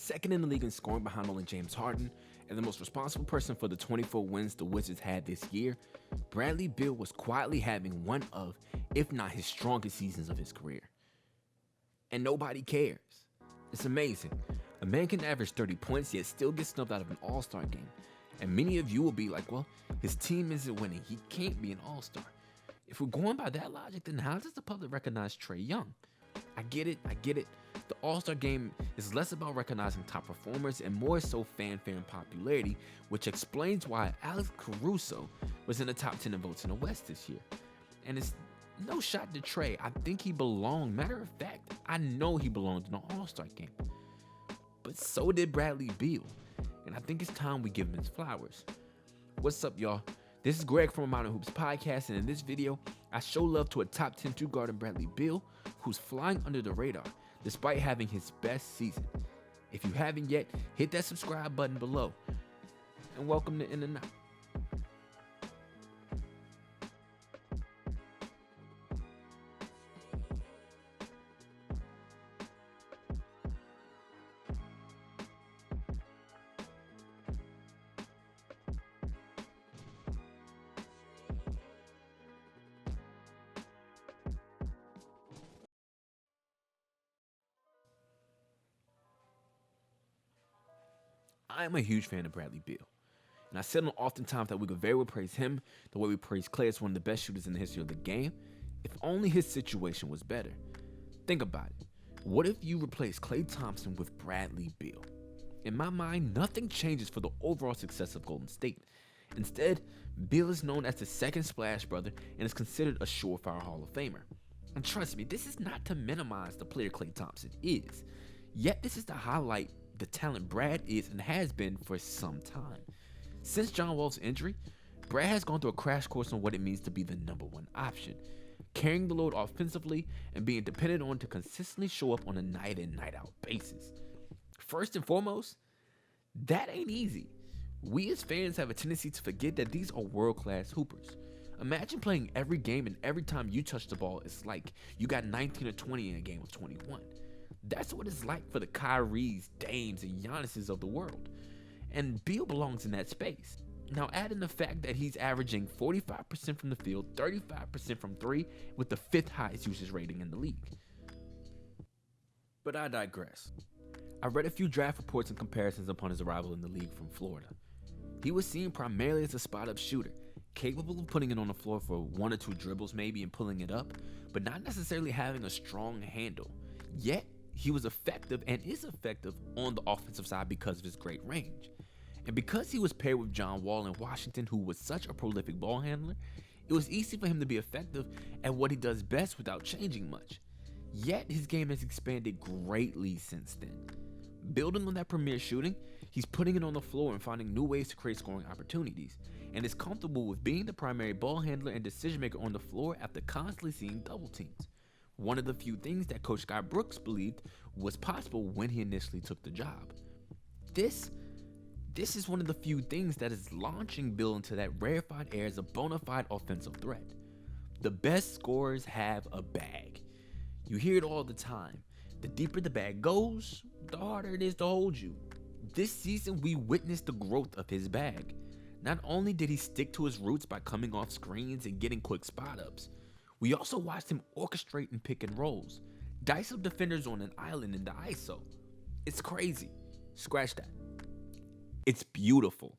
second in the league in scoring behind only James Harden, and the most responsible person for the 24 wins the Wizards had this year, Bradley Beal was quietly having one of, if not his strongest seasons of his career. And nobody cares. It's amazing. A man can average 30 points yet still get snubbed out of an all-star game. And many of you will be like, well, his team isn't winning. He can't be an all-star. If we're going by that logic, then how does the public recognize Trae Young? I get it. The All-Star game is less about recognizing top performers and more so fanfare and popularity, which explains why Alex Caruso was in the top 10 in votes in the West this year. And it's no shot to Trae. I think he belonged. Matter of fact, I know he belonged in the All-Star game. But so did Bradley Beal. And I think it's time we give him his flowers. What's up, y'all? This is Greg from Modern Hoops Podcast, and in this video, I show love to a top 10 two-guard in Bradley Beal, who's flying under the radar, despite having his best season. If you haven't yet, hit that subscribe button below. And welcome to In and Out. I am a huge fan of Bradley Beal, and I said oftentimes that we could very well praise him the way we praise Klay as one of the best shooters in the history of the game, if only his situation was better. Think about it. What if you replace Klay Thompson with Bradley Beal? In my mind, nothing changes for the overall success of Golden State. Instead, Beal is known as the second Splash Brother and is considered a surefire Hall of Famer. And trust me, this is not to minimize the player Klay Thompson is, yet this is to highlight the talent Brad is and has been for some time. Since John Wall's injury, Brad has gone through a crash course on what it means to be the number one option, carrying the load offensively and being depended on to consistently show up on a night in, night out basis. First and foremost, that ain't easy. We as fans have a tendency to forget that these are world-class hoopers. Imagine playing every game and every time you touch the ball, it's like you got 19 or 20 in a game of 21. That's what it's like for the Kyries, Dames, and Giannis's of the world. And Beal belongs in that space. Now add in the fact that he's averaging 45% from the field, 35% from three, with the 5th highest usage rating in the league. But I digress. I read a few draft reports and comparisons upon his arrival in the league from Florida. He was seen primarily as a spot-up shooter, capable of putting it on the floor for 1 or 2 dribbles maybe and pulling it up, but not necessarily having a strong handle. Yet, he was effective and is effective on the offensive side because of his great range. And because he was paired with John Wall in Washington, who was such a prolific ball handler, it was easy for him to be effective at what he does best without changing much. Yet his game has expanded greatly since then. Building on that premier shooting, he's putting it on the floor and finding new ways to create scoring opportunities, and is comfortable with being the primary ball handler and decision maker on the floor after constantly seeing double teams. One of the few things that Coach Scott Brooks believed was possible when he initially took the job. This is one of the few things that is launching Beal into that rarefied air as a bona fide offensive threat. The best scorers have a bag. You hear it all the time. The deeper the bag goes, the harder it is to hold you. This season, we witnessed the growth of his bag. Not only did he stick to his roots by coming off screens and getting quick spot-ups, we also watched him orchestrate and pick and rolls, dice up defenders on an island in the ISO. It's crazy. Scratch that. It's beautiful.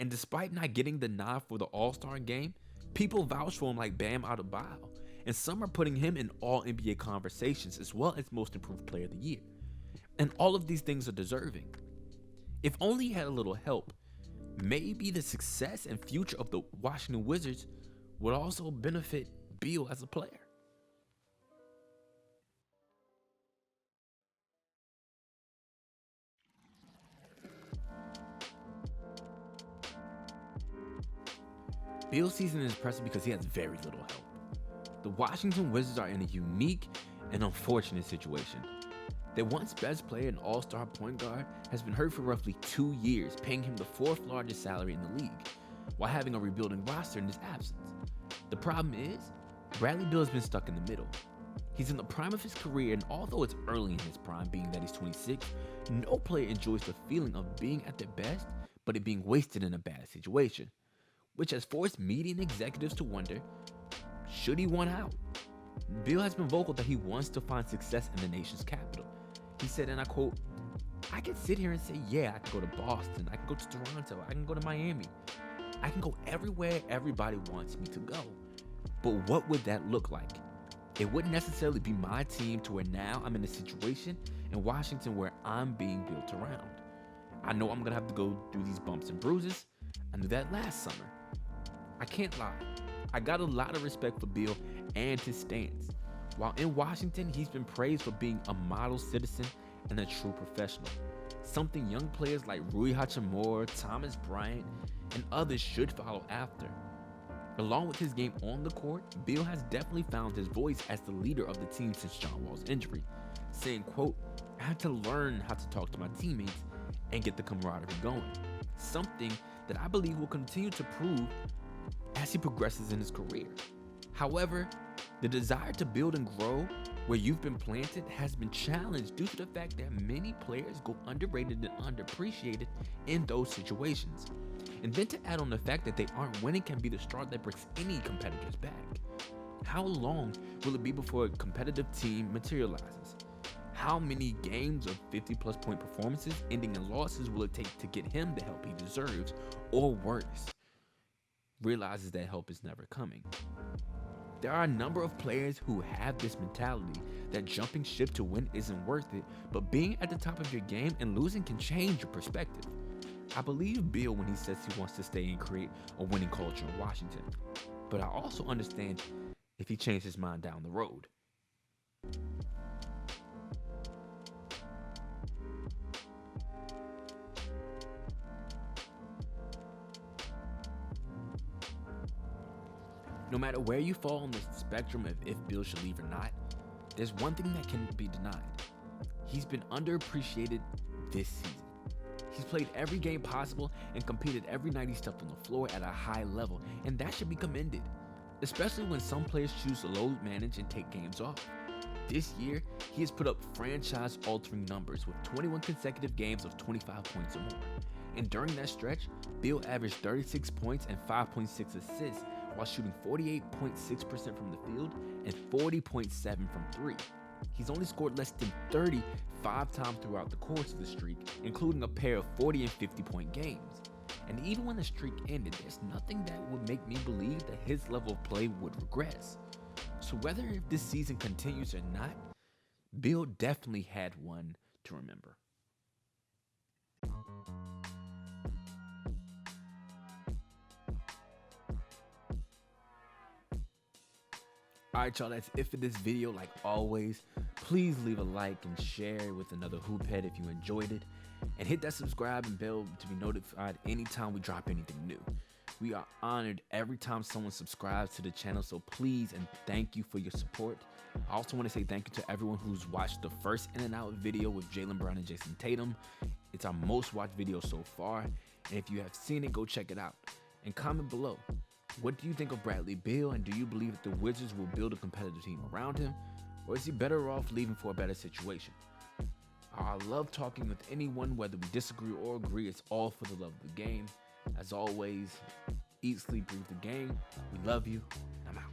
And despite not getting the nod for the All-Star game, people vouch for him like Bam Adebayo, and some are putting him in all NBA conversations as well as Most Improved Player of the Year. And all of these things are deserving. If only he had a little help, maybe the success and future of the Washington Wizards would also benefit Beal as a player. Beal's season is impressive because he has very little help. The Washington Wizards are in a unique and unfortunate situation. Their once best player and all-star point guard has been hurt for roughly 2 years, paying him the 4th largest salary in the league, while having a rebuilding roster in his absence. The problem is, Bradley Beal has been stuck in the middle. He's in the prime of his career, and although it's early in his prime, being that he's 26, no player enjoys the feeling of being at their best, but it being wasted in a bad situation, which has forced media and executives to wonder, should he want out? Beal has been vocal that he wants to find success in the nation's capital. He said, and I quote, "I can sit here and say, yeah, I can go to Boston, I can go to Toronto, I can go to Miami. I can go everywhere everybody wants me to go. But what would that look like? It wouldn't necessarily be my team to where now I'm in a situation in Washington where I'm being built around. I know I'm going to have to go through these bumps and bruises. I knew that last summer. I can't lie. I got a lot of respect for Beal and his stance. While in Washington, he's been praised for being a model citizen and a true professional. Something young players like Rui Hachimura, Thomas Bryant, and others should follow after. Along with his game on the court, Beal has definitely found his voice as the leader of the team since John Wall's injury, saying, quote, "I had to learn how to talk to my teammates and get the camaraderie going." Something that I believe will continue to prove as he progresses in his career. However, the desire to build and grow where you've been planted has been challenged due to the fact that many players go underrated and underappreciated in those situations. And then to add on the fact that they aren't winning can be the straw that breaks any competitor's back. How long will it be before a competitive team materializes? How many games of 50-plus point performances ending in losses will it take to get him the help he deserves, or worse, realizes that help is never coming? There are a number of players who have this mentality that jumping ship to win isn't worth it, but being at the top of your game and losing can change your perspective. I believe Beal when he says he wants to stay and create a winning culture in Washington, but I also understand if he changed his mind down the road. No matter where you fall on the spectrum of if Beal should leave or not, there's one thing that can't be denied. He's been underappreciated this season. He's played every game possible and competed every night he stepped on the floor at a high level, and that should be commended, especially when some players choose to load manage and take games off. This year, he has put up franchise-altering numbers with 21 consecutive games of 25 points or more. And during that stretch, Beal averaged 36 points and 5.6 assists while shooting 48.6% from the field and 40.7% from three. He's only scored less than 35 times throughout the course of the streak, including a pair of 40 and 50-point games. And even when the streak ended, there's nothing that would make me believe that his level of play would regress. So whether if this season continues or not, Beal definitely had one to remember. Alright y'all, that's it for this video. Like always, please leave a like and share it with another hoophead if you enjoyed it. And hit that subscribe and bell to be notified anytime we drop anything new. We are honored every time someone subscribes to the channel, so please and thank you for your support. I also want to say thank you to everyone who's watched the first In and Out video with Jaylen Brown and Jason Tatum. It's our most watched video so far, and if you have seen it, go check it out. And comment below. What do you think of Bradley Beal, and do you believe that the Wizards will build a competitive team around him, or is he better off leaving for a better situation? I love talking with anyone, whether we disagree or agree. It's all for the love of the game. As always, eat, sleep, breathe the game. We love you, and I'm out.